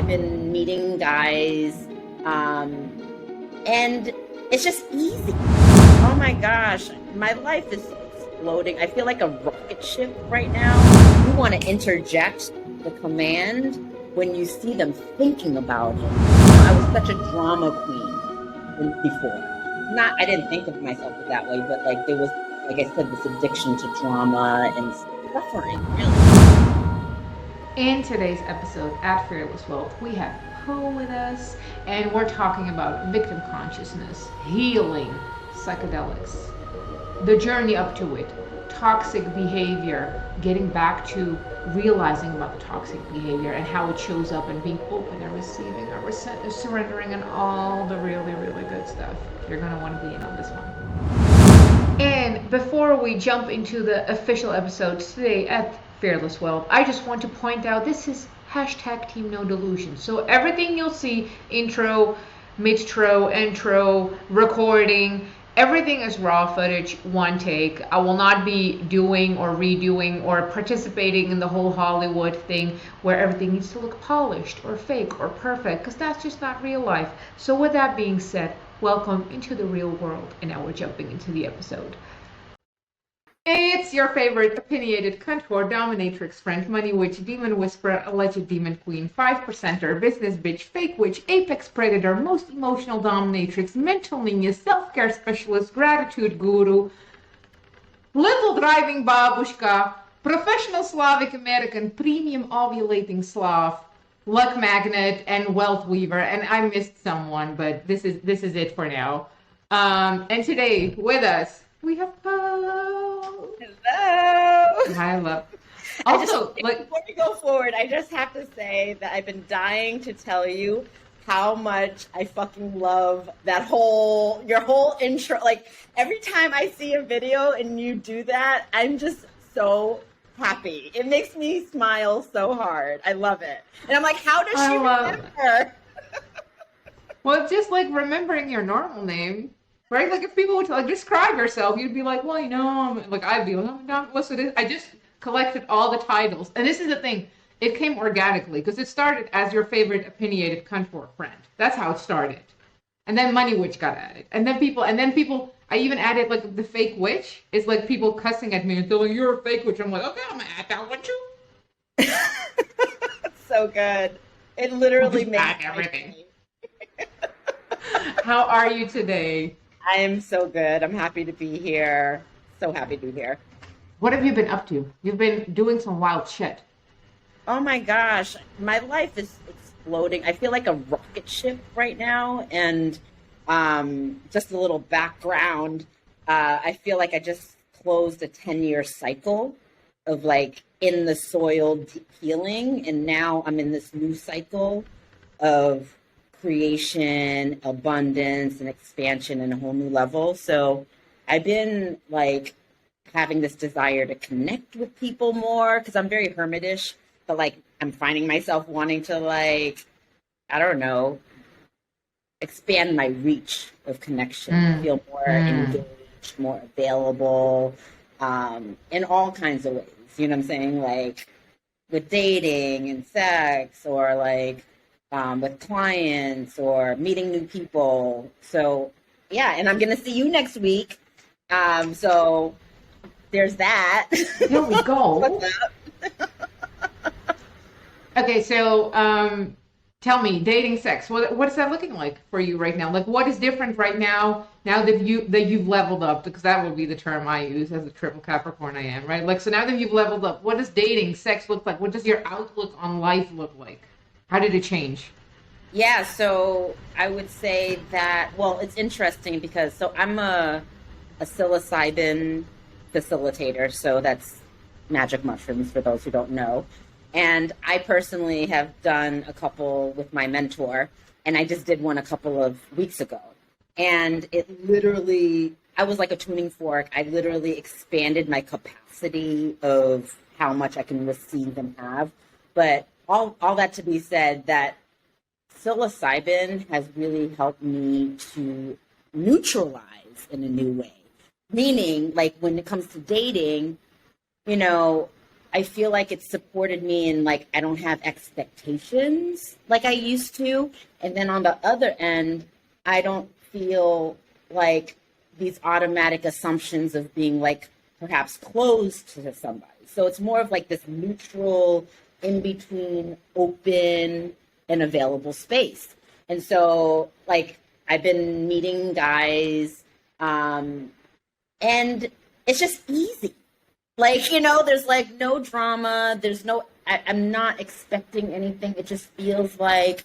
been meeting guys, and it's just easy. Oh my gosh, my life is exploding. I feel like a rocket ship right now. You want to interject the command when you see them thinking about it. I was such a drama queen before. I didn't think of myself that way, but like there was, like I said, this addiction to drama and suffering, really. In today's episode at Fearless Wealth, we have Poe with us, and we're talking about victim consciousness, healing, psychedelics, the journey up to it, toxic behavior, getting back to realizing about the toxic behavior and how it shows up, and being open and receiving or surrendering, and all the really, really good stuff. You're going to want to be in on this one. And before we jump into the official episode today at Fearless Wealth, I just want to point out this is hashtag Team No Delusion. So everything you'll see, intro, midtro, intro, recording, everything is raw footage, one take. I will not be doing or redoing or participating in the whole Hollywood thing where everything needs to look polished or fake or perfect, because that's just not real life. So with that being said, welcome into the real world, and now we're jumping into the episode. It's your favorite opinionated contour, dominatrix, friend, money witch, demon whisperer, alleged demon queen, 5%er, business bitch, fake witch, apex predator, most emotional dominatrix, mental ninja, self-care specialist, gratitude guru, little driving babushka, professional Slavic American, premium ovulating Slav, luck magnet, and wealth weaver. And I missed someone, but this is it for now. And today with us we have Poe. Hello. Hi, love. Also, before we go forward, I just have to say that I've been dying to tell you how much I fucking love your whole intro. Like every time I see a video and you do that, I'm just so happy. It makes me smile so hard. I love it. And I'm like, how does she remember? Well, it's just like remembering your normal name. Right? Like if people would like describe yourself, you'd be like, well, you know, like I'd be like, oh, what's it? I just collected all the titles. And this is the thing. It came organically because it started as your favorite opinionated contour friend. That's how it started. And then Money Witch got added. And then people, I even added like the fake witch. It's like people cussing at me and telling you're a fake witch. I'm like, okay, I'm gonna add that one too. So good. It literally made everything. How are you today? I am so good. I'm happy to be here. So happy to be here. What have you been up to? You've been doing some wild shit. Oh my gosh. My life is exploding. I feel like a rocket ship right now. And just a little background. I feel like I just closed a 10-year cycle of like in the soil healing. And now I'm in this new cycle of creation, abundance, and expansion in a whole new level. So I've been like having this desire to connect with people more because I'm very hermitish, but like I'm finding myself wanting to like, I don't know, expand my reach of connection, feel more engaged, more available, in all kinds of ways. You know what I'm saying? Like with dating and sex, or like with clients or meeting new people. So yeah, and I'm gonna see you next week. So there's that. There we go. Okay, so tell me, dating, sex. What is that looking like for you right now? Like, what is different right now? Now that you've leveled up, because that would be the term I use as a triple Capricorn I am, right? Like, so now that you've leveled up, what does dating, sex look like? What does your outlook on life look like? How did it change? Yeah, so I would say that, well, it's interesting because, so I'm a psilocybin facilitator, so that's magic mushrooms for those who don't know. And I personally have done a couple with my mentor, and I just did one a couple of weeks ago. And it literally, I was like a tuning fork. I literally expanded my capacity of how much I can receive and have. But all that to be said, that psilocybin has really helped me to neutralize in a new way. Meaning, like when it comes to dating, you know, I feel like it's supported me in like I don't have expectations like I used to. And then on the other end, I don't feel like these automatic assumptions of being like perhaps closed to somebody. So it's more of like this neutral, in between, open and available space. And so like I've been meeting guys, and it's just easy. Like, there's like no drama. There's no, I'm not expecting anything. It just feels like,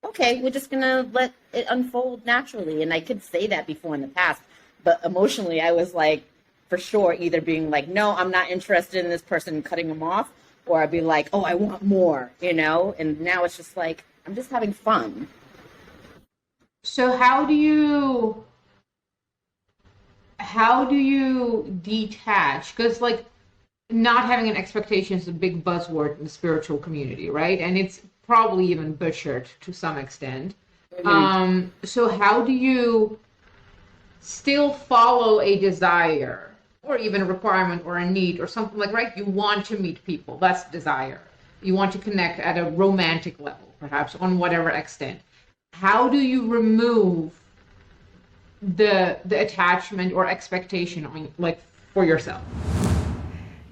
okay, we're just going to let it unfold naturally. And I could say that before in the past, but emotionally, I was like, for sure, either being like, no, I'm not interested in this person, cutting them off, or I'd be like, oh, I want more, And now it's just like, I'm just having fun. So how do you detach? Because like not having an expectation is a big buzzword in the spiritual community, right? And it's probably even butchered to some extent. Mm-hmm. So how do you still follow a desire or even a requirement or a need or something like, right? You want to meet people. That's desire. You want to connect at a romantic level, perhaps on whatever extent. How do you remove the attachment or expectation on like for yourself?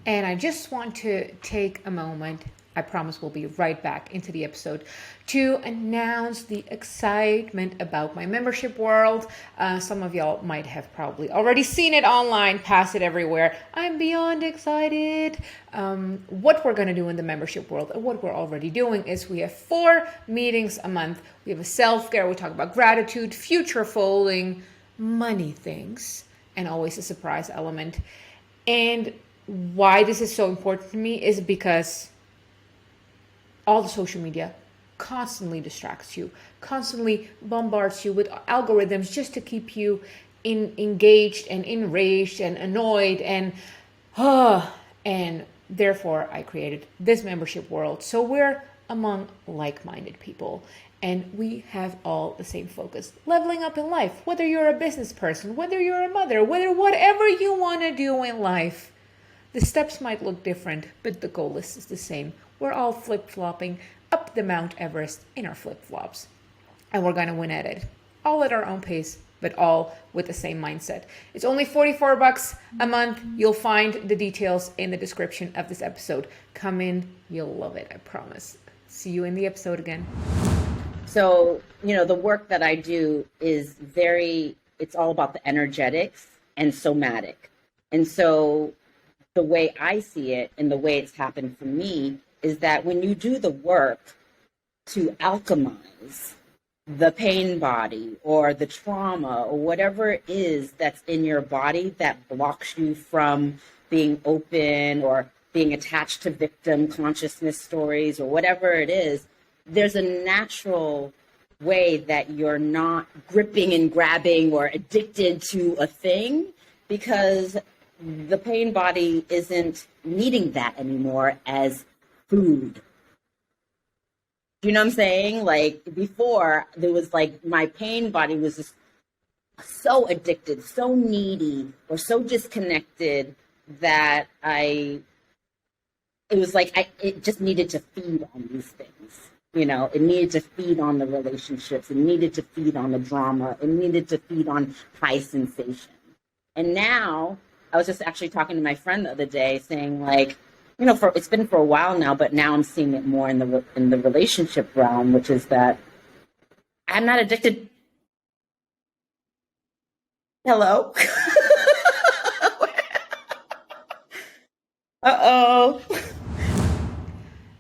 And I just want to take a moment, I promise we'll be right back into the episode, to announce the excitement about my membership world. Some of y'all might have probably already seen it online, pass it everywhere. I'm beyond excited. What we're going to do in the membership world, and what we're already doing, is we have 4 meetings a month. We have a self-care, we talk about gratitude, future folding, money things, and always a surprise element. And why this is so important to me is because all the social media constantly distracts you, constantly bombards you with algorithms just to keep you engaged and enraged and annoyed and therefore I created this membership world. So we're among like-minded people and we have all the same focus, leveling up in life, whether you're a business person, whether you're a mother, whatever you want to do in life. The steps might look different, but the goal is the same. We're all flip-flopping up the Mount Everest in our flip-flops. And we're going to win at it. All at our own pace, but all with the same mindset. It's only $44 a month. You'll find the details in the description of this episode. Come in, you'll love it, I promise. See you in the episode again. So, the work that I do is it's all about the energetics and somatic. And so the way I see it and the way it's happened for me is that when you do the work to alchemize the pain body or the trauma or whatever it is that's in your body that blocks you from being open or being attached to victim consciousness stories or whatever it is, there's a natural way that you're not gripping and grabbing or addicted to a thing because the pain body isn't needing that anymore as food. Do you know what I'm saying? Like before, there was like my pain body was just so addicted, so needy, or so disconnected that it just needed to feed on these things. It needed to feed on the relationships. It needed to feed on the drama. It needed to feed on high sensation. And now, I was just actually talking to my friend the other day saying like, it's been for a while now, but now I'm seeing it more in the relationship realm, which is that I'm not addicted. Hello? Uh-oh.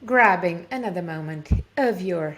Grabbing another moment of your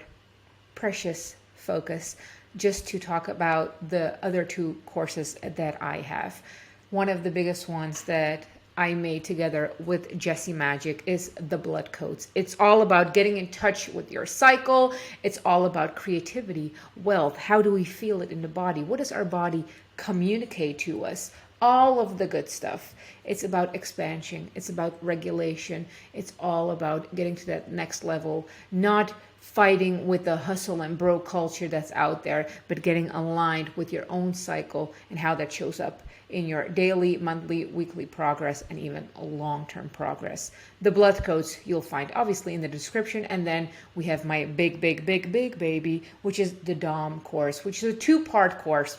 precious focus just to talk about the other 2 courses that I have. One of the biggest ones that I made together with Jessie Magic is the blood codes. It's all about getting in touch with your cycle. It's all about creativity, wealth. How do we feel it in the body? What does our body communicate to us? all of the good stuff. It's about expansion, it's about regulation, it's all about getting to that next level, not fighting with the hustle and bro culture that's out there, but getting aligned with your own cycle and how that shows up in your daily, monthly, weekly progress, and even long-term progress. The blood codes you'll find obviously in the description, and then we have my big baby, which is the Dom course, which is a 2-part course.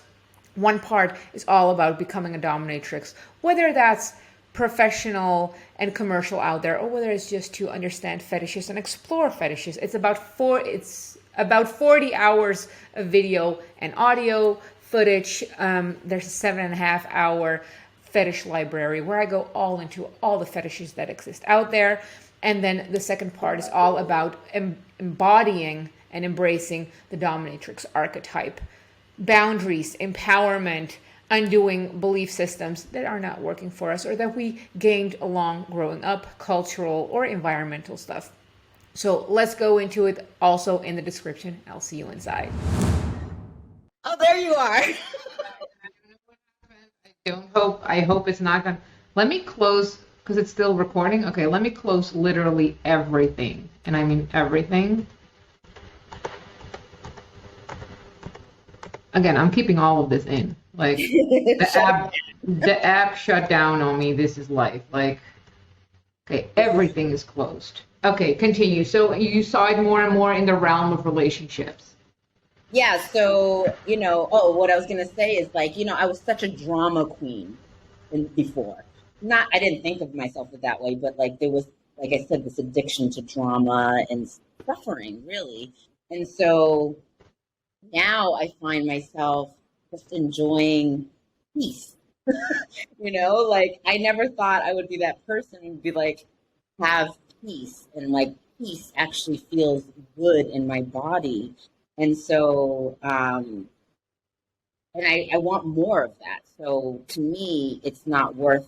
One part is all about becoming a dominatrix, whether that's professional and commercial out there, or whether it's just to understand fetishes and explore fetishes. It's about 40 hours of video and audio footage. There's a 7.5 hour fetish library where I go all into all the fetishes that exist out there. And then the second part is all about embodying and embracing the dominatrix archetype. Boundaries, empowerment, undoing belief systems that are not working for us or that we gained along growing up, cultural or environmental stuff. So let's go into it also in the description. I'll see you inside. Oh, there you are. I hope it's not gonna. Let me close, because it's still recording. Okay, let me close literally everything. And I mean everything. Again, I'm keeping all of this in. Like the app shut down on me. This is life. Like, okay, everything is closed. Okay, continue. So you saw it more and more in the realm of relationships. Yeah, so, what I was going to say is like, I was such a drama queen before. I didn't think of myself that way, but like there was, like I said, this addiction to drama and suffering, really. And so now I find myself just enjoying peace. Like I never thought I would be that person who'd be like, have peace, and like peace actually feels good in my body. And so, and I want more of that. So to me, it's not worth,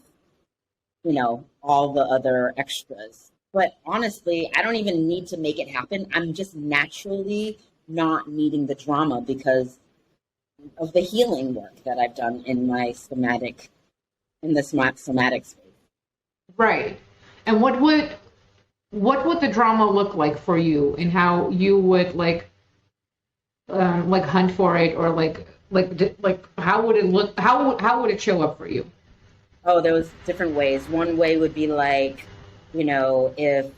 all the other extras. But honestly, I don't even need to make it happen. I'm just naturally not needing the drama because of the healing work that I've done in the somatic space. Right. And what would the drama look like for you, and how you would like hunt for it, or like how would it look? How would it show up for you? Oh, there was different ways. One way would be like, if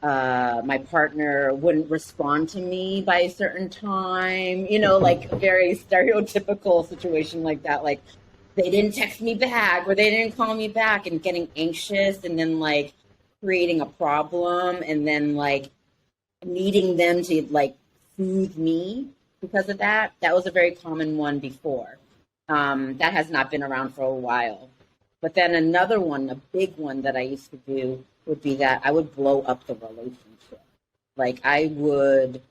my partner wouldn't respond to me by a certain time, like a very stereotypical situation like that. Like they didn't text me back or they didn't call me back, and getting anxious, and then like creating a problem, and then like needing them to like soothe me because of that. That was a very common one before. That has not been around for a while. But then another one, a big one that I used to do would be that I would blow up the relationship. Like I would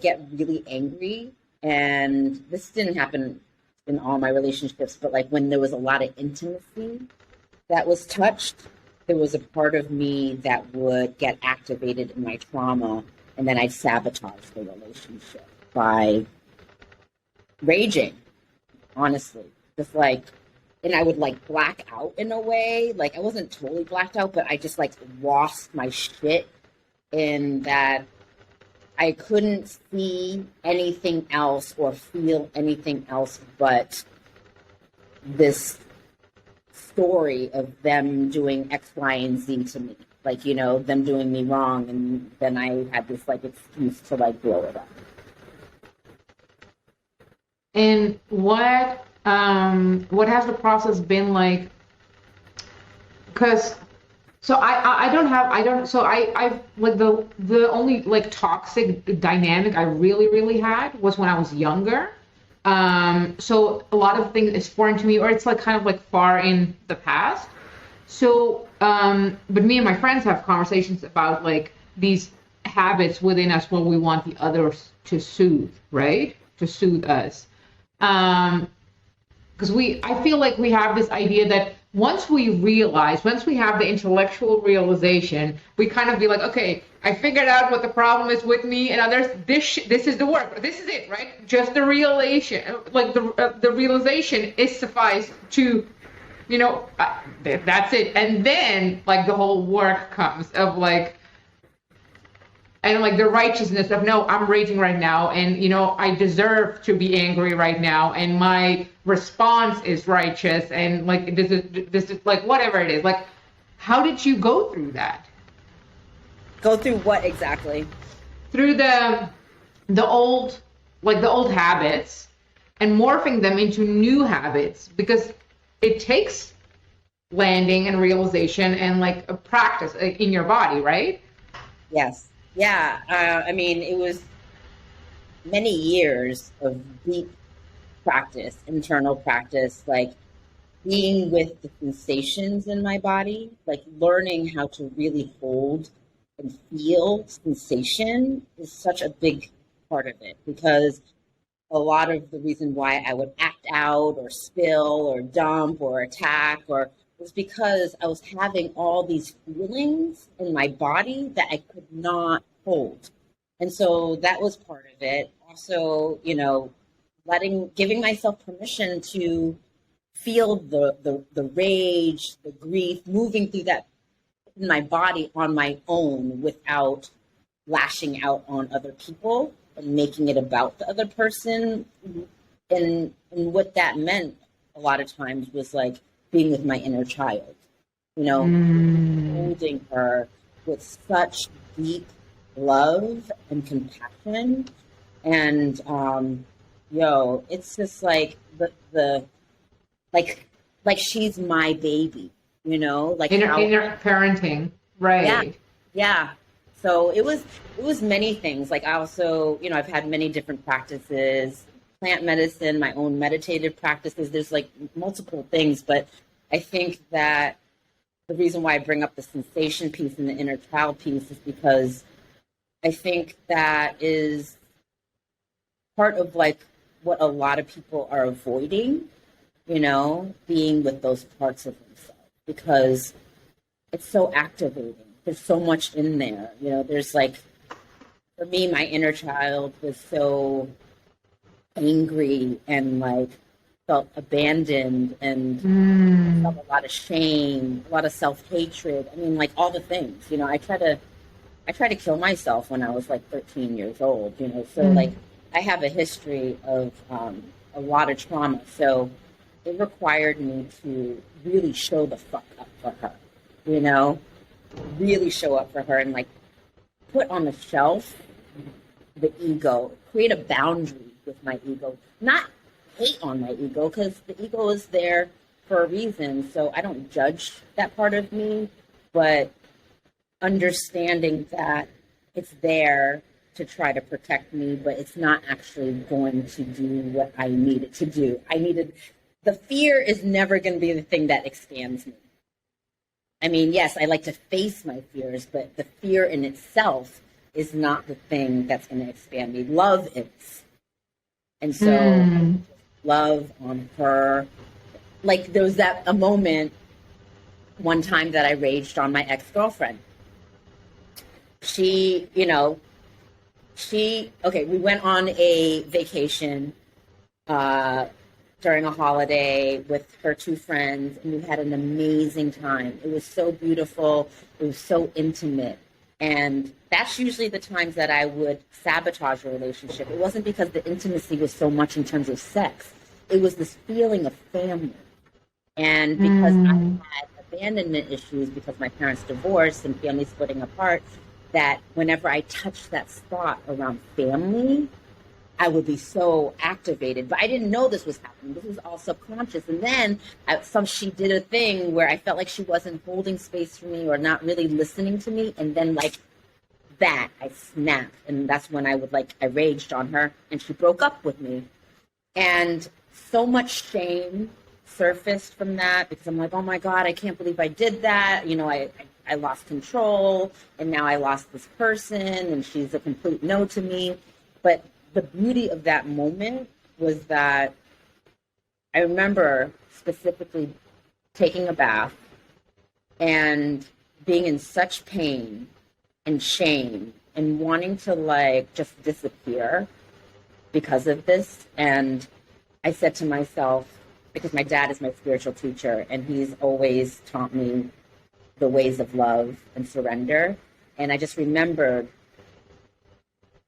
get really angry, and this didn't happen in all my relationships, but like when there was a lot of intimacy that was touched, there was a part of me that would get activated in my trauma, and then I'd sabotage the relationship by raging, honestly. Just like, and I would like black out in a way. Like I wasn't totally blacked out, but I just like lost my shit in that I couldn't see anything else or feel anything else but this story of them doing X, Y, and Z to me. Like, them doing me wrong, and then I had this like excuse to like blow it up. And what has the process been like? Because I've like the only like toxic dynamic I really had was when I was younger. So a lot of things is foreign to me, or it's like kind of like far in the past. So, but me and my friends have conversations about like these habits within us where we want the others to soothe, right? To soothe us. Because I feel like we have this idea that once we realize, once we have the intellectual realization, we kind of be like, okay, I figured out what the problem is with me and others. This is the work. This is it, right? Just the realization, like the realization is suffice to, that's it. And then like the whole work comes of like, and like the righteousness of, no, I'm raging right now, and I deserve to be angry right now, and my response is righteous, and like this is like whatever it is. Like, how did you go through that? Go through what exactly? Through the old, like the old habits, and morphing them into new habits, because it takes landing and realization and like a practice in your body, right? Yes. Yeah. I mean, it was many years of deep practice, internal practice, like being with the sensations in my body, like learning how to really hold and feel sensation is such a big part of it, because a lot of the reason why I would act out or spill or dump or attack or was because I was having all these feelings in my body that I could not hold. And so that was part of it. Also, giving myself permission to feel the rage, the grief, moving through that in my body on my own without lashing out on other people and making it about the other person. And what that meant a lot of times was like being with my inner child, holding her with such deep love and compassion. And, it's just like the like she's my baby, like inner parenting, right? Yeah. So it was many things. Like I also, I've had many different practices, plant medicine, my own meditative practices. There's like multiple things, but I think that the reason why I bring up the sensation piece and the inner child piece is because I think that is part of like what a lot of people are avoiding, being with those parts of themselves, because it's so activating. There's so much in there. There's like, for me, my inner child was so angry and like felt abandoned and felt a lot of shame, a lot of self-hatred. I mean, like all the things, I tried to kill myself when I was like 13 years old, so like I have a history of a lot of trauma. So it required me to really show the fuck up for her, really show up for her and like put on the shelf the ego, create a boundary with my ego, not hate on my ego, because the ego is there for a reason. So I don't judge that part of me, but understanding that it's there to try to protect me, but it's not actually going to do what I need it to do. The fear is never going to be the thing that expands me. I mean, yes, I like to face my fears, but the fear in itself is not the thing that's going to expand me. Love is. And so love on her. Like there was a moment one time that I raged on my ex-girlfriend. We went on a vacation during a holiday with her two friends, and we had an amazing time. It was so beautiful. It was so intimate. And that's usually the times that I would sabotage a relationship. It wasn't because the intimacy was so much in terms of sex. It was this feeling of family. And because I had abandonment issues because my parents divorced and family splitting apart, that whenever I touched that spot around family, I would be so activated. But I didn't know this was happening. This was all subconscious. And then she did a thing where I felt like she wasn't holding space for me or not really listening to me. And then like that, I snapped. And that's when I raged on her and she broke up with me. And so much shame surfaced from that because I'm like, oh my God, I can't believe I did that. I lost control and now I lost this person and she's a complete no to me. But the beauty of that moment was that I remember specifically taking a bath and being in such pain and shame and wanting to like just disappear because of this. And I said to myself, because my dad is my spiritual teacher and he's always taught me the ways of love and surrender. And I just remembered,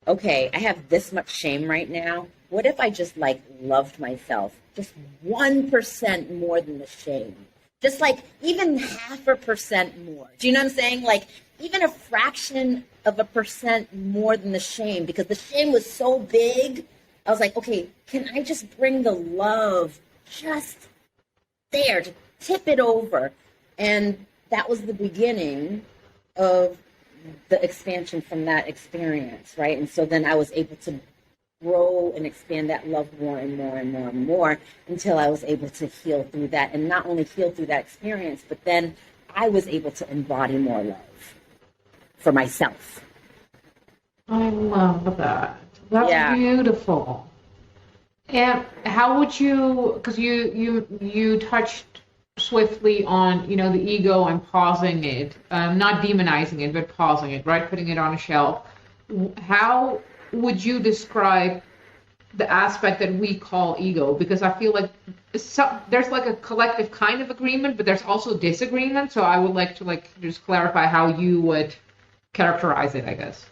okay, I have this much shame right now. What if I just like loved myself just 1% more than the shame? Just like even 0.5% more. Do you know what I'm saying? Like even a fraction of a percent more than the shame, because the shame was so big. I was like, okay, can I just bring the love just there to tip it over? And that was the beginning of the expansion from that experience, right? And so then I was able to grow and expand that love more and more and more and more until I was able to heal through that, and not only heal through that experience, but then I was able to embody more love for myself. I love that. That's beautiful. And how would you, because you touched swiftly on, the ego and pausing it, not demonizing it, but pausing it, right? Putting it on a shelf. How would you describe the aspect that we call ego? Because I feel like there's like a collective kind of agreement, but there's also disagreement. So I would like to just clarify how you would characterize it, I guess.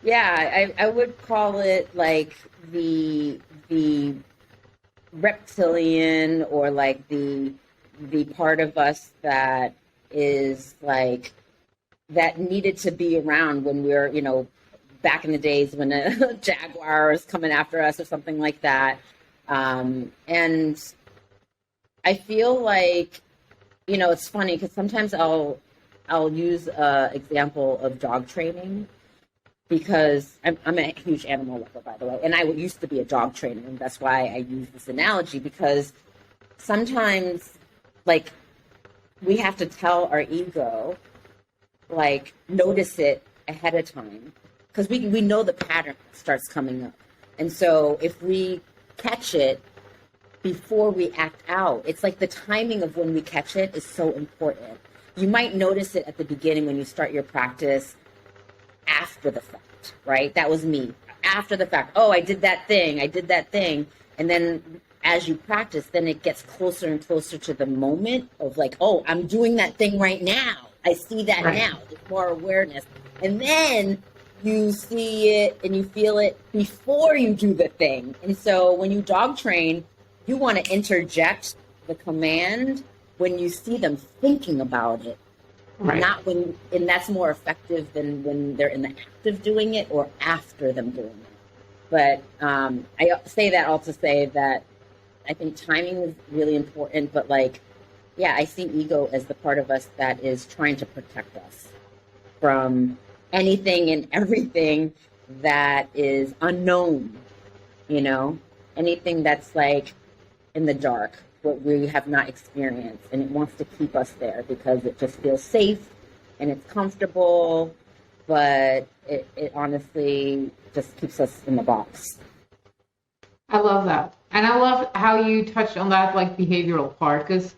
Yeah, I would call it like the reptilian, or like the part of us that is like that needed to be around when we're, back in the days when a jaguar is coming after us or something like that. And I feel like, it's funny because sometimes I'll use an example of dog training, because I'm a huge animal lover, by the way, and I used to be a dog trainer, and that's why I use this analogy, because sometimes, like, we have to tell our ego, like, notice it ahead of time, because we know the pattern starts coming up. And so if we catch it before we act out, it's like the timing of when we catch it is so important. You might notice it at the beginning when you start your practice after the fact, right? That was me. After the fact, oh, I did that thing. And then as you practice, then it gets closer and closer to the moment of like, oh, I'm doing that thing right now. I see that now. There's more awareness. And then you see it and you feel it before you do the thing. And so when you dog train, you want to interject the command when you see them thinking about it. Right. Not when, and that's more effective than when they're in the act of doing it or after them doing it. But I say that all to say that I think timing is really important. But I see ego as the part of us that is trying to protect us from anything and everything that is unknown, anything that's like in the dark, what we have not experienced, and it wants to keep us there because it just feels safe and it's comfortable, but it honestly just keeps us in the box. I love that. And I love how you touched on that behavioral part, because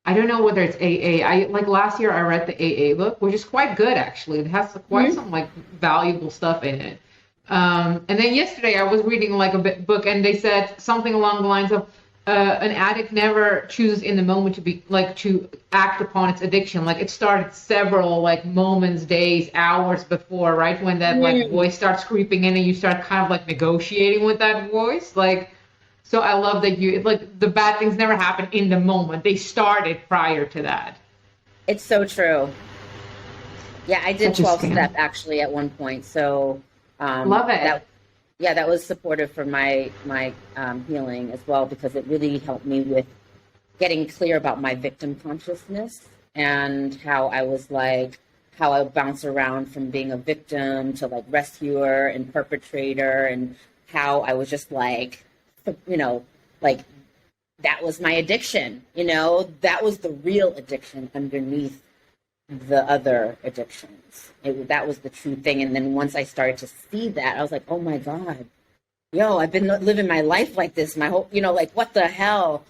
I don't know whether it's AA. Last year I read the AA book, which is quite good actually. It has quite some valuable stuff in it. And then yesterday I was reading a book, and they said something along the lines of, an addict never chooses in the moment to be to act upon its addiction. It started several moments, days, hours before, right? When that voice starts creeping in and you start kind of negotiating with that voice. So I love that you, the bad things never happen in the moment. They started prior to that. It's so true. Yeah, I did 12-step actually at one point. So love it. That was supportive for my healing as well, because it really helped me with getting clear about my victim consciousness and how I was how I bounce around from being a victim to rescuer and perpetrator, and how I was just that was my addiction, that was the real addiction underneath the other addictions. That was the true thing. And then once I started to see that, I was like, oh my God, I've been living my life like this, my whole, what the hell?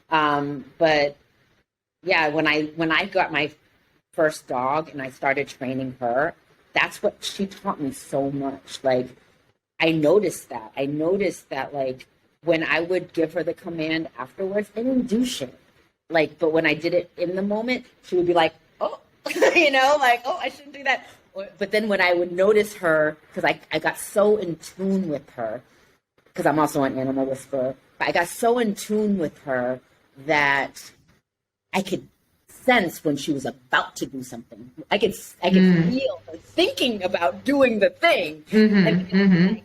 But yeah, when I got my first dog and I started training her, that's what she taught me so much. Like I noticed that. I noticed that like when I would give her the command afterwards, I didn't do shit. Like, but when I did it in the moment, she would be like, oh, like, oh, I shouldn't do that. But then when I would notice her, because I got so in tune with her, because I'm also an animal whisperer, but I got so in tune with her that I could sense when she was about to do something. I could feel her thinking about doing the thing. And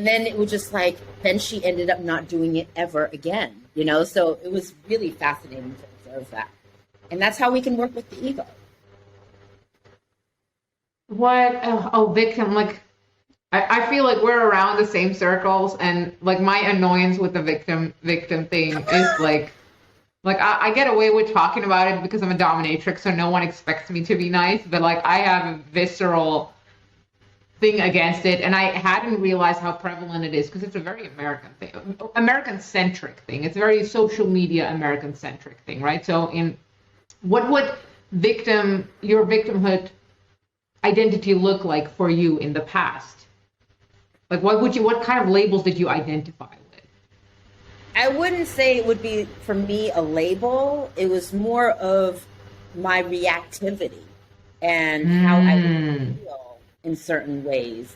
then it was just like, then she ended up not doing it ever again, So it was really fascinating to observe that. And that's how we can work with the ego. What? Oh, victim. Like, I feel like we're around the same circles, and like my annoyance with the victim thing is like I get away with talking about it because I'm a dominatrix, so no one expects me to be nice. But like I have a visceral thing against it, and I hadn't realized how prevalent it is because it's a very American thing, American-centric thing. It's a very social media American-centric thing, right? So in what would your victimhood identity look like for you in the past? Like what kind of labels did you identify with? I wouldn't say it would be, for me, a label. It was more of my reactivity and how I would feel in certain ways.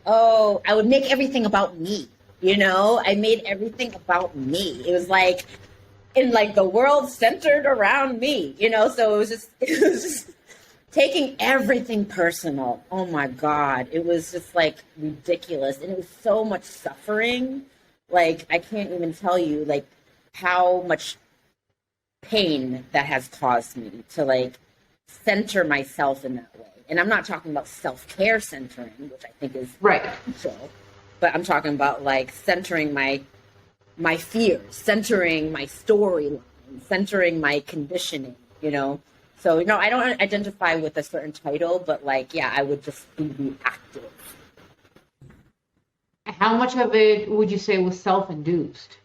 Oh, I would make everything about me. I made everything about me. It was like, in like the world centered around me, so it was just taking everything personal. Oh my God. It was just like ridiculous. And it was so much suffering. Like, I can't even tell you like how much pain that has caused me to like center myself in that way. And I'm not talking about self-care centering, which I think is right. essential, but I'm talking about like centering my fears, centering my storyline, centering my conditioning, So, I don't identify with a certain title, but like, yeah, I would just be reactive. How much of it would you say was self-induced?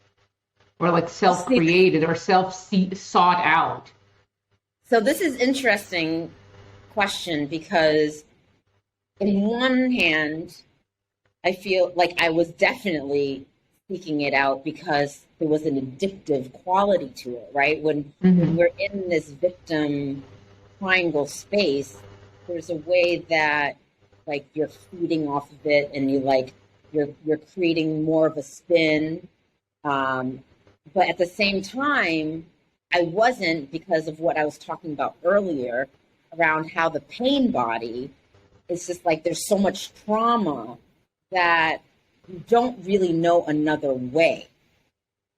Or like self-created or self-sought out? So this is interesting question because in one hand, I feel like I was definitely seeking it out because there was an addictive quality to it, right? When we're in this victim triangle space, there's a way that like you're feeding off of it and you're creating more of a spin. But at the same time, I wasn't, because of what I was talking about earlier around how the pain body is just like there's so much trauma that you don't really know another way.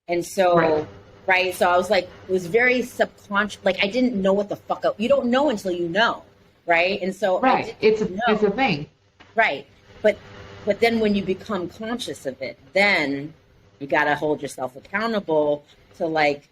And so, right? So I was like, it was very subconscious. Like I didn't know what the fuck you don't know until you know, right? And so it's a thing. Right. But then when you become conscious of it, then you got to hold yourself accountable to like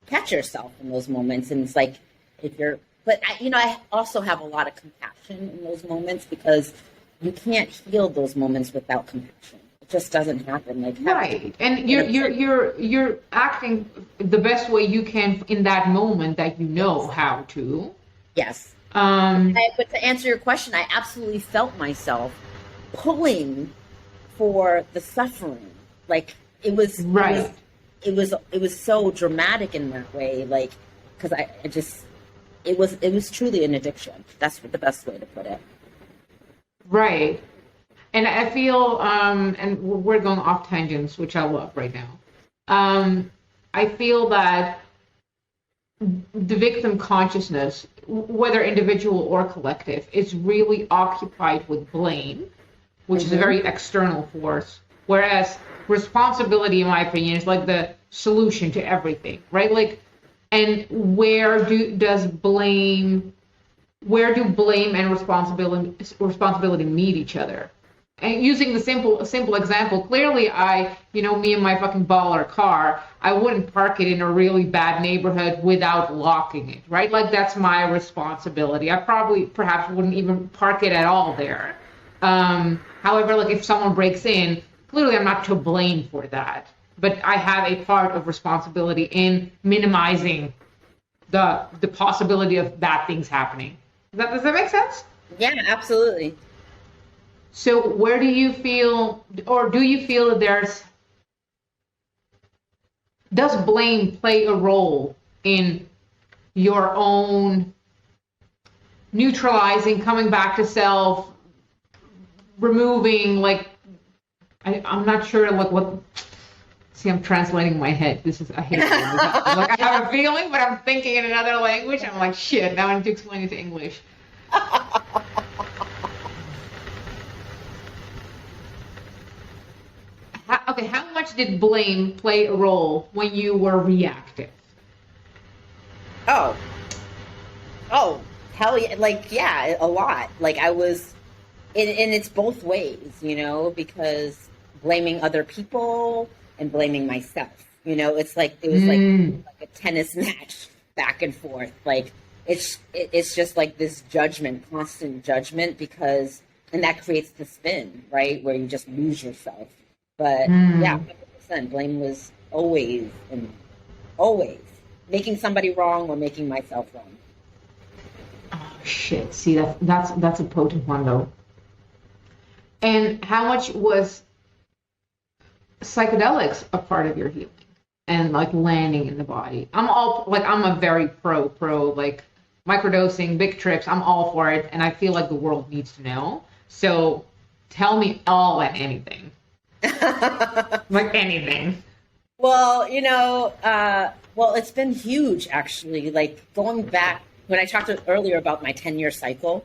catch yourself in those moments. And it's like, I also have a lot of compassion in those moments because you can't heal those moments without compassion. It just doesn't happen. Like right, and you're acting the best way you can in that moment that you know how to. Yes. But to answer your question, I absolutely felt myself pulling for the suffering. Like it was right. It was so dramatic in that way. Like because it was truly an addiction. That's the best way to put it. Right. And I feel, and we're going off tangents, which I love right now. I feel that the victim consciousness, whether individual or collective, is really occupied with blame, which is a very external force. Whereas responsibility, in my opinion, is like the solution to everything, right? Like, and where do blame and responsibility meet each other? And using the simple example, clearly me and my fucking baller car, I wouldn't park it in a really bad neighborhood without locking it, right? Like that's my responsibility. I perhaps wouldn't even park it at all there. However, like if someone breaks in, clearly I'm not to blame for that. but I have a part of responsibility in minimizing the possibility of bad things happening. Does that make sense? Yeah, absolutely. So where do you feel, or do you feel that does blame play a role in your own neutralizing, coming back to self, removing, like, I'm not sure, like, what, see, I'm translating in my head. I hate it. Like, I have a feeling, but I'm thinking in another language. I'm like, shit, now I need to explain it to English. Okay, how much did blame play a role when you were reactive? Oh, oh, hell yeah. Like, yeah, a lot. Like, I was, and it's both ways, because blaming other people and blaming myself, it's like, it was like a tennis match back and forth. Like, it's just like this judgment, constant judgment, and that creates the spin, right? Where you just lose yourself. But yeah, 100%. Blame was always making somebody wrong or making myself wrong. Oh shit! See, that's a potent one though. And how much was psychedelics a part of your healing and like landing in the body? I'm a very pro like microdosing, big trips. I'm all for it, and I feel like the world needs to know. So tell me all and anything. Like anything. Well, it's been huge actually. Like going back when I talked earlier about my 10-year cycle,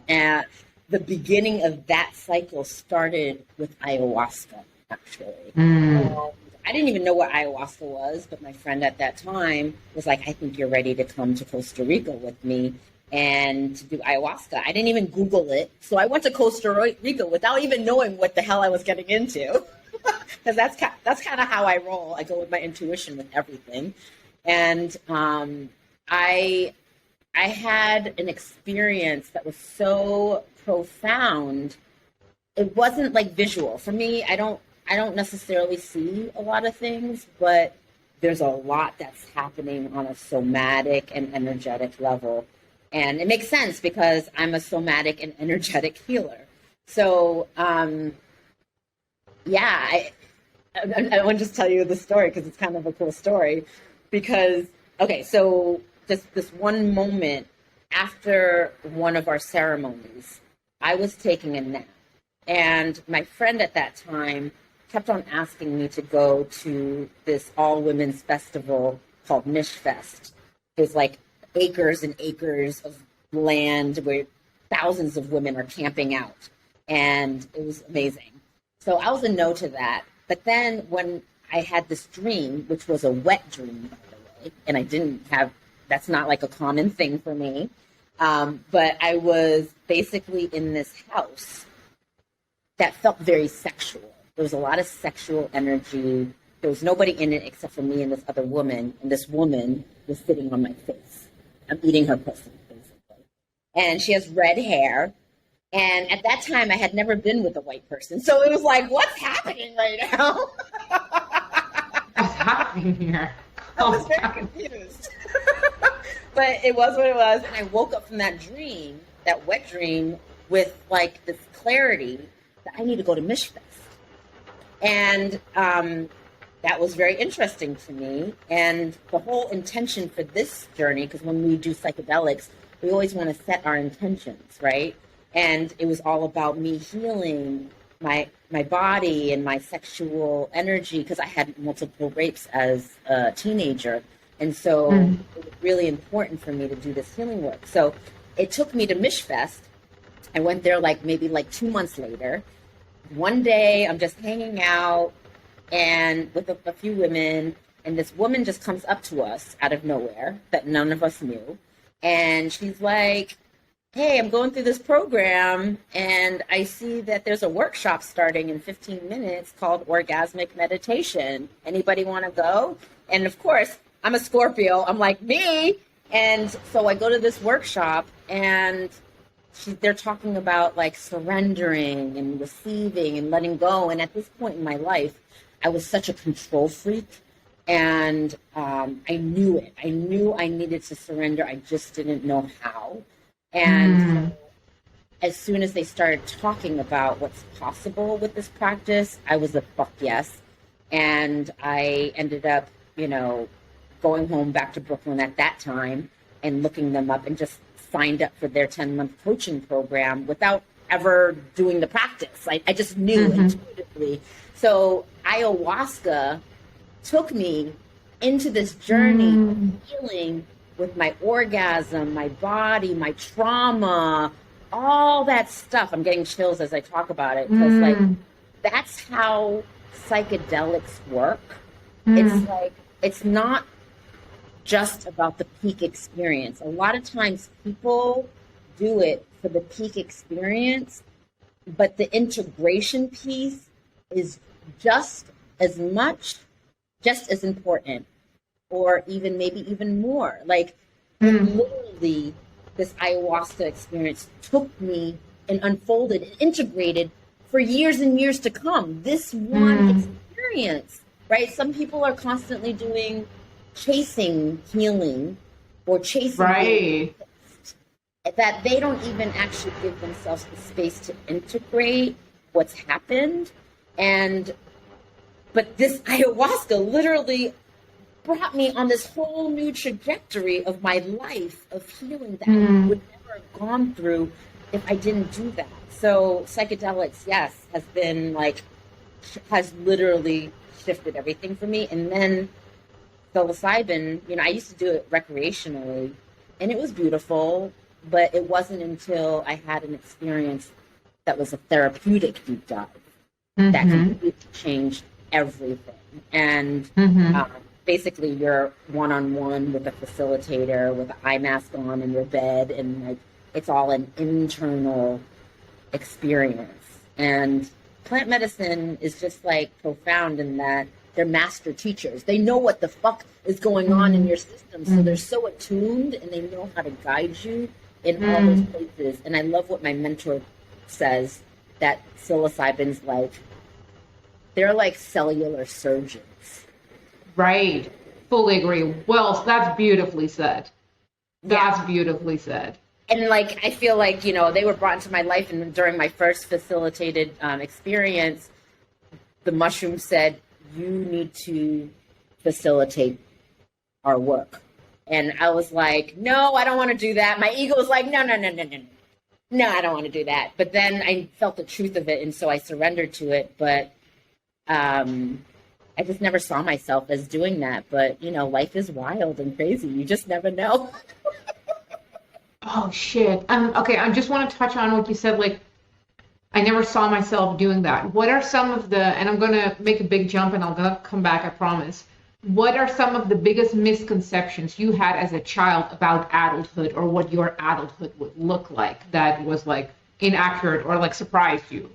and the beginning of that cycle started with ayahuasca, actually. I didn't even know what ayahuasca was, but my friend at that time was like, I think you're ready to come to Costa Rica with me and to do ayahuasca. I didn't even Google it. So I went to Costa Rica without even knowing what the hell I was getting into. Because that's kind of how I roll. I go with my intuition with everything. And I had an experience that was so profound. It wasn't like visual. For me, I don't necessarily see a lot of things, but there's a lot that's happening on a somatic and energetic level. And it makes sense because I'm a somatic and energetic healer. So, I want to just tell you the story because it's kind of a cool story. Because, okay, so this one moment after one of our ceremonies, I was taking a nap. And my friend at that time kept on asking me to go to this all-women's festival called Mishfest. There's like acres and acres of land where thousands of women are camping out. And it was amazing. So I was a no to that. But then when I had this dream, which was a wet dream, by the way, and that's not like a common thing for me. But I was basically in this house that felt very sexual. There was a lot of sexual energy. There was nobody in it except for me and this other woman. And this woman was sitting on my face. I'm eating her pussy, basically. And she has red hair. And at that time, I had never been with a white person. So it was like, what's happening right now? What's happening here? I was very confused. But it was what it was. And I woke up from that dream, that wet dream, with like this clarity that I need to go to Mishfest. And that was very interesting to me. And the whole intention for this journey, because when we do psychedelics, we always want to set our intentions, right? And it was all about me healing my body and my sexual energy because I had multiple rapes as a teenager. And so it was really important for me to do this healing work. So it took me to Mishfest. I went there maybe 2 months later. One day I'm just hanging out and with a few women, and this woman just comes up to us out of nowhere that none of us knew. And she's like, hey, I'm going through this program and I see that there's a workshop starting in 15 minutes called Orgasmic Meditation. Anybody want to go? And of course, I'm a Scorpio. I'm like, me. And so I go to this workshop and they're talking about surrendering and receiving and letting go. And at this point in my life, I was such a control freak, and I knew it. I knew I needed to surrender. I just didn't know how. And so as soon as they started talking about what's possible with this practice, I was a fuck yes. And I ended up, going home back to Brooklyn at that time and looking them up and just signed up for their 10-month coaching program without ever doing the practice. I just knew intuitively. So ayahuasca took me into this journey of healing with my orgasm, my body, my trauma, all that stuff. I'm getting chills as I talk about it because that's how psychedelics work. It's like, it's not just about the peak experience. A lot of times people do it for the peak experience, but the integration piece is just as important, or maybe even more. Like, literally, this ayahuasca experience took me and unfolded and integrated for years and years to come. This one experience, right? Some people are constantly chasing healing or chasing that they don't even actually give themselves the space to integrate what's happened. But this ayahuasca literally brought me on this whole new trajectory of my life of healing that I would never have gone through if I didn't do that. So psychedelics, yes, has literally shifted everything for me. And then psilocybin, I used to do it recreationally, and it was beautiful, but it wasn't until I had an experience that was a therapeutic deep dive that completely changed everything. And basically you're one-on-one with a facilitator with an eye mask on in your bed, and it's all an internal experience. And plant medicine is just profound in that they're master teachers. They know what the fuck is going on in your system. So they're so attuned, and they know how to guide you in all those places. And I love what my mentor says, that psilocybin's they're like cellular surgeons. Right. Fully agree. Well, that's beautifully said. That's beautifully said. And I feel like, they were brought into my life, and during my first facilitated experience, the mushroom said, you need to facilitate our work. And I was like, no, I don't want to do that. My ego was like, no, I don't want to do that. But then I felt the truth of it, and so I surrendered to it. But I just never saw myself as doing that. But, life is wild and crazy. You just never know. Oh, shit. Okay, I just want to touch on what you said, I never saw myself doing that. What are some of and I'm going to make a big jump and I'm going to come back, I promise. What are some of the biggest misconceptions you had as a child about adulthood, or what your adulthood would look like, that was inaccurate or surprised you?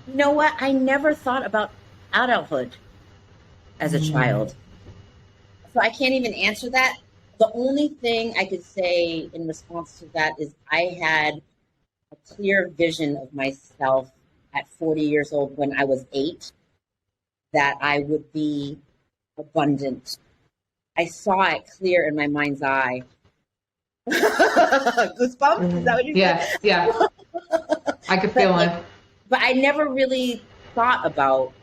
You know what? I never thought about adulthood as a child. So I can't even answer that. The only thing I could say in response to that is I had a clear vision of myself at 40 years old when I was 8, that I would be abundant. I saw it clear in my mind's eye. Goosebumps? Is that what you said? Yeah. I could feel it. But I never really thought about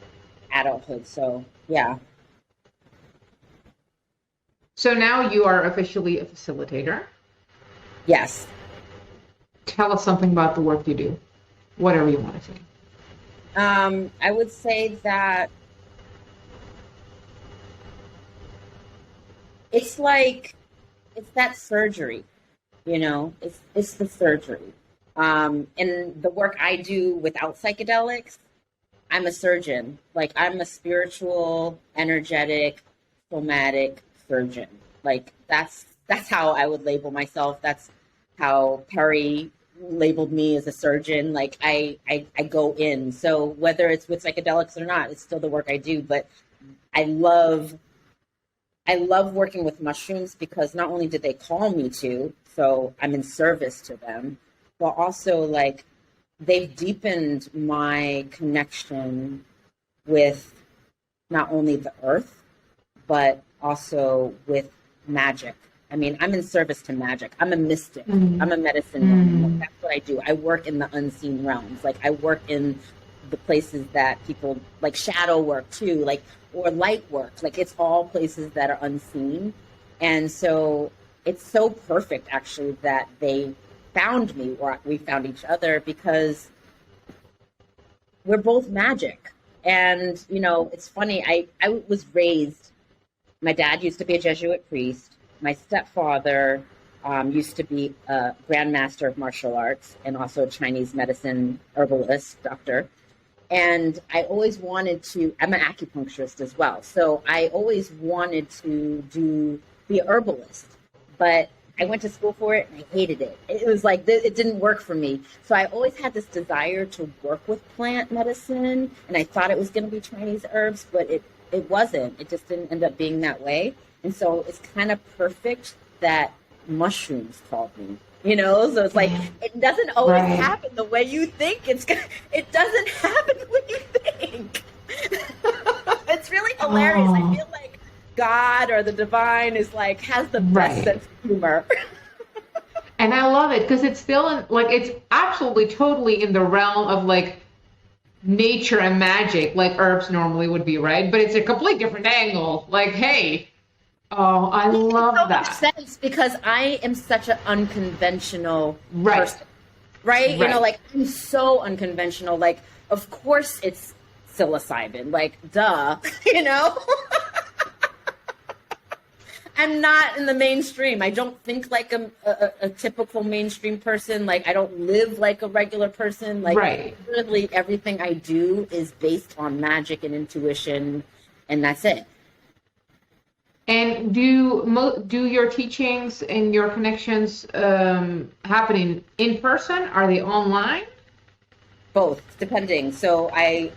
adulthood, so yeah. So now you are officially a facilitator. Yes. Tell us something about the work you do, whatever you want to say. I would say that it's that surgery, it's the surgery. And the work I do without psychedelics, I'm a surgeon. I'm a spiritual, energetic, somatic surgeon. That's how I would label myself. That's how Perry labeled me, as a surgeon. I go in. So whether it's with psychedelics or not, it's still the work I do. But I love working with mushrooms, because not only did they call me to, so I'm in service to them, but also they've deepened my connection with not only the earth, but also with magic. I mean, I'm in service to magic. I'm a mystic. I'm a medicine woman. Like, that's what I do. I work in the unseen realms. Like, I work in the places that people like shadow work too, like, or light work. Like, it's all places that are unseen. And so it's so perfect, actually, that they found me, or we found each other, because we're both magic. And, you know, it's funny. I was raised, my dad used to be a Jesuit priest. My stepfather used to be a grandmaster of martial arts and also a Chinese medicine herbalist, doctor. And I always wanted to, I'm an acupuncturist as well. So I always wanted to be a herbalist. But I went to school for it and I hated it. It was like, it didn't work for me. So I always had this desire to work with plant medicine. And I thought it was going to be Chinese herbs, but it wasn't. It just didn't end up being that way. And so it's kind of perfect that mushrooms called me, you know? So it's like, it doesn't always happen the way you think. It doesn't happen the way you think. It's really hilarious. I feel like God or the divine is like, has the best sense of humor. And I love it because it's still it's absolutely totally in the realm of like nature and magic, like herbs normally would be, right? But it's a completely different angle. Like, hey, oh, I love that. Makes sense because I am such an unconventional person, right? You know, like, I'm so unconventional. Like, of course it's psilocybin, like, duh, you know? I'm not in the mainstream. I don't think like a typical mainstream person. Like, I don't live like a regular person. Like, literally everything I do is based on magic and intuition, and that's it. And do your teachings and your connections happening in person? Are they online? Both, depending. So I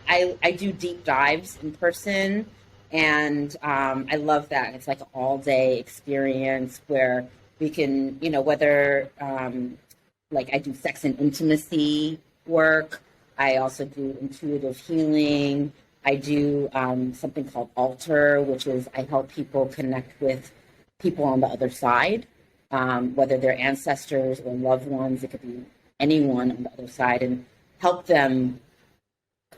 do deep dives in person. And I love that. It's like an all-day experience where we can, you know, whether like I do sex and intimacy work. I also do intuitive healing. I do something called altar, which is I help people connect with people on the other side, whether they're ancestors or loved ones. It could be anyone on the other side, and help them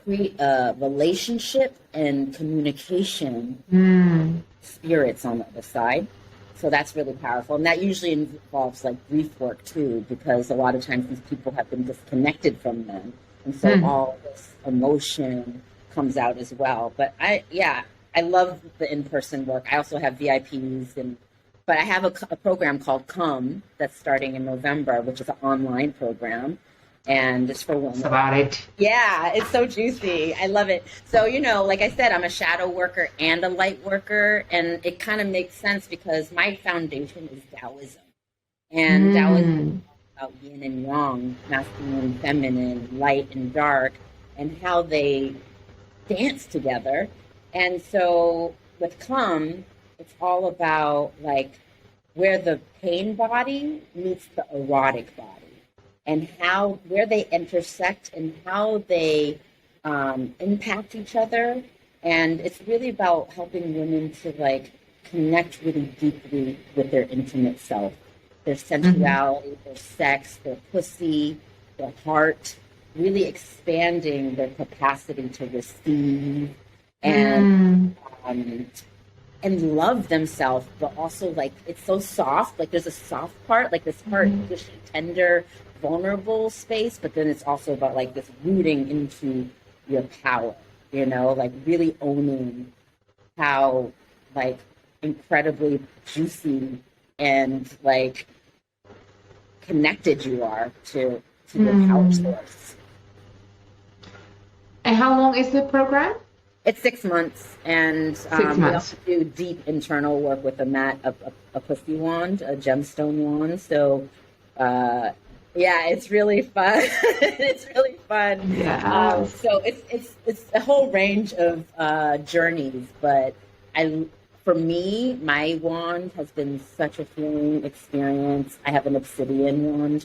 create a relationship and communication spirits on the other side. So that's really powerful. And that usually involves like grief work too, because a lot of times these people have been disconnected from them. And so all this emotion comes out as well. But I love the in-person work. I also have VIPs, but I have a program called Come that's starting in November, which is an online program. And it's for women. That's about it. Yeah, it's so juicy. I love it. So, you know, like I said, I'm a shadow worker and a light worker. And it kind of makes sense because my foundation is Taoism. And Taoism is about yin and yang, masculine and feminine, light and dark, and how they dance together. And so with Come, it's all about like where the pain body meets the erotic body. And where they intersect and how they impact each other. And it's really about helping women to like connect really deeply with their intimate self, their sensuality, their sex, their pussy, their heart, really expanding their capacity to receive and love themselves, but also like it's so soft. Like there's a soft part, like this heart, this tender, vulnerable space, but then it's also about like this rooting into your power, you know, like really owning how like incredibly juicy and like connected you are to your power source. And how long is the program? It's 6 months, and we also do deep internal work with a pussy wand, a gemstone wand. So yeah, it's really fun. It's really fun. Yeah. So it's a whole range of journeys, but for me, my wand has been such a healing experience. I have an obsidian wand,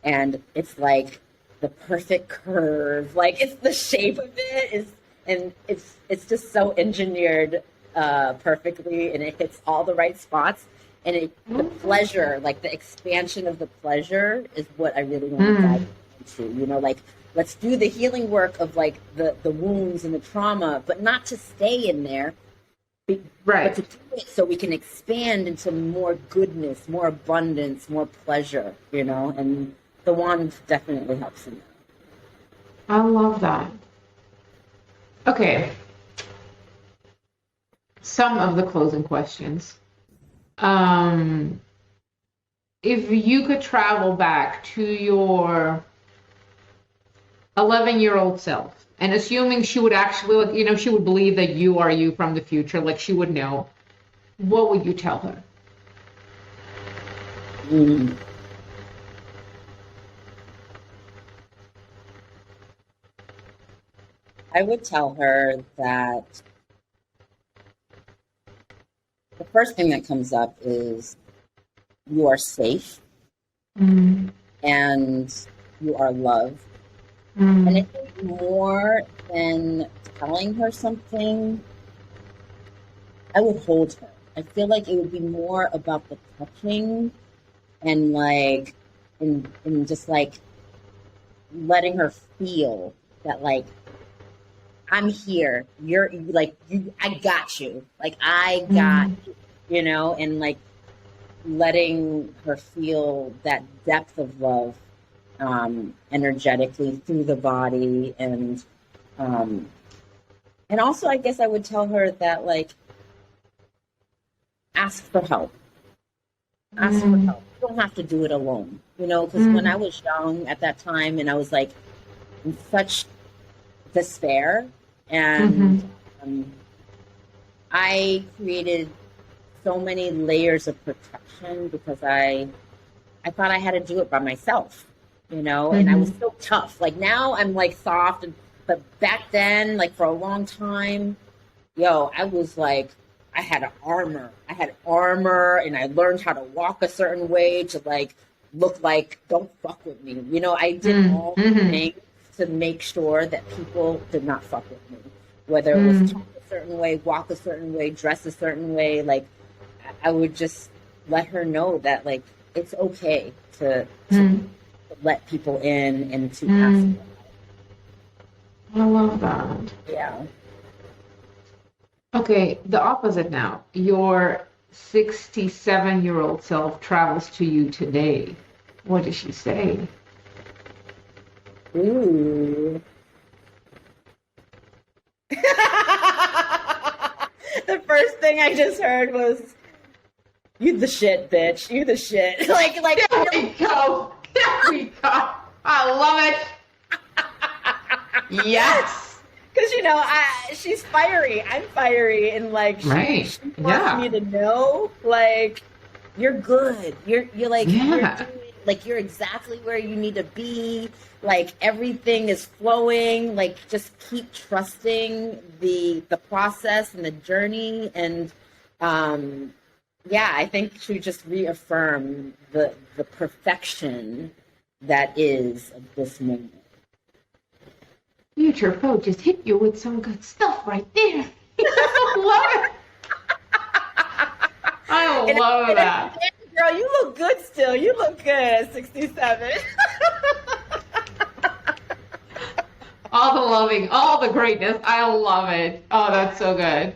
and it's like the perfect curve. Like it's the shape of it is, and it's just so engineered perfectly, and it hits all the right spots. And the pleasure, like the expansion of the pleasure, is what I really want to dive into. You know, like let's do the healing work of like the wounds and the trauma, but not to stay in there. But to do it so we can expand into more goodness, more abundance, more pleasure, you know, and the wand definitely helps in that. I love that. Okay. Some of the closing questions. If you could travel back to your 11-year-old self, and assuming she would actually, like, you know, she would believe that you are you from the future, like she would know, what would you tell her? I would tell her that the first thing that comes up is you are safe and you are loved. And I think more than telling her something, I would hold her. I feel like it would be more about the touching and like, and just like letting her feel that like, I'm here. You're like, I got you. Like, I got you, you know, and like letting her feel that depth of love energetically through the body. And also, I guess I would tell her that, like, ask for help. Ask for help. You don't have to do it alone, you know, because when I was young at that time and I was like in such despair, and I created so many layers of protection because I thought I had to do it by myself, you know, and I was so tough. Like now I'm like soft, but back then, like for a long time, I was like, I had armor. I had armor, and I learned how to walk a certain way to like look like, don't fuck with me. You know, I did all the things to make sure that people did not fuck with me, whether it was talk a certain way, walk a certain way, dress a certain way. Like I would just let her know that like it's okay to let people in and to ask. I love that. Yeah. Okay, the opposite now. Your 67-year-old self travels to you today. What does she say? Ooh. The first thing I just heard was, "You the shit, bitch. You the shit." like. There we go. There we go. I love it. Yes. Because she's fiery. I'm fiery, and like she wants me to know, like, you're good. You're like you're doing, like you're exactly where you need to be. Like everything is flowing. Like just keep trusting the process and the journey. And I think she just reaffirmed the perfection that is of this moment. Future Pro just hit you with some good stuff right there. I love it. I love that. Girl, you look good still. You look good at 67. All the loving, all the greatness. I love it. Oh, that's so good.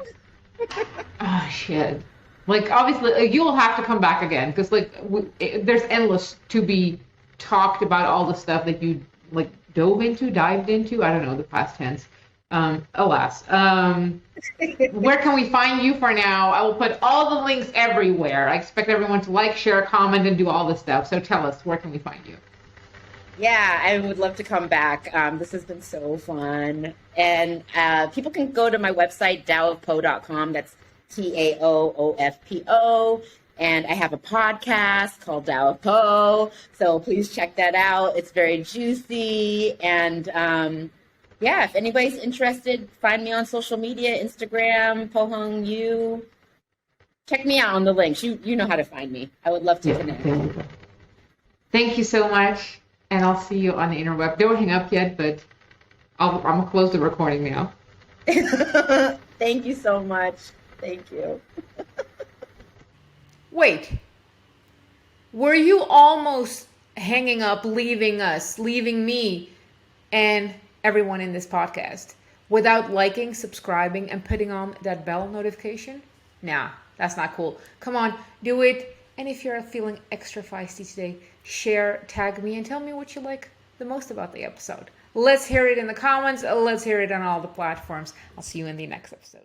Oh, shit. Like, obviously, you'll have to come back again because, like, there's endless to be talked about all the stuff that you, like, dived into. I don't know the past tense. Alas. Where can we find you for now? I will put all the links everywhere. I expect everyone to like, share, comment, and do all this stuff. So tell us, where can we find you? Yeah, I would love to come back. This has been so fun. And people can go to my website, taoofpo.com. That's TAOOFPO. And I have a podcast called Tao of Po. So please check that out. It's very juicy. And if anybody's interested, find me on social media, Instagram, Pohung Yu. Check me out on the links. You know how to find me. I would love to connect. Thank you so much. And I'll see you on the interweb. Don't hang up yet, but I'm going to close the recording now. Thank you so much. Thank you. Wait. Were you almost hanging up, leaving us, leaving me, and everyone in this podcast without liking, subscribing, and putting on that bell notification? Nah, that's not cool. Come on, do it. And if you're feeling extra feisty today, share, tag me, and tell me what you like the most about the episode. Let's hear it in the comments. Let's hear it on all the platforms. I'll see you in the next episode.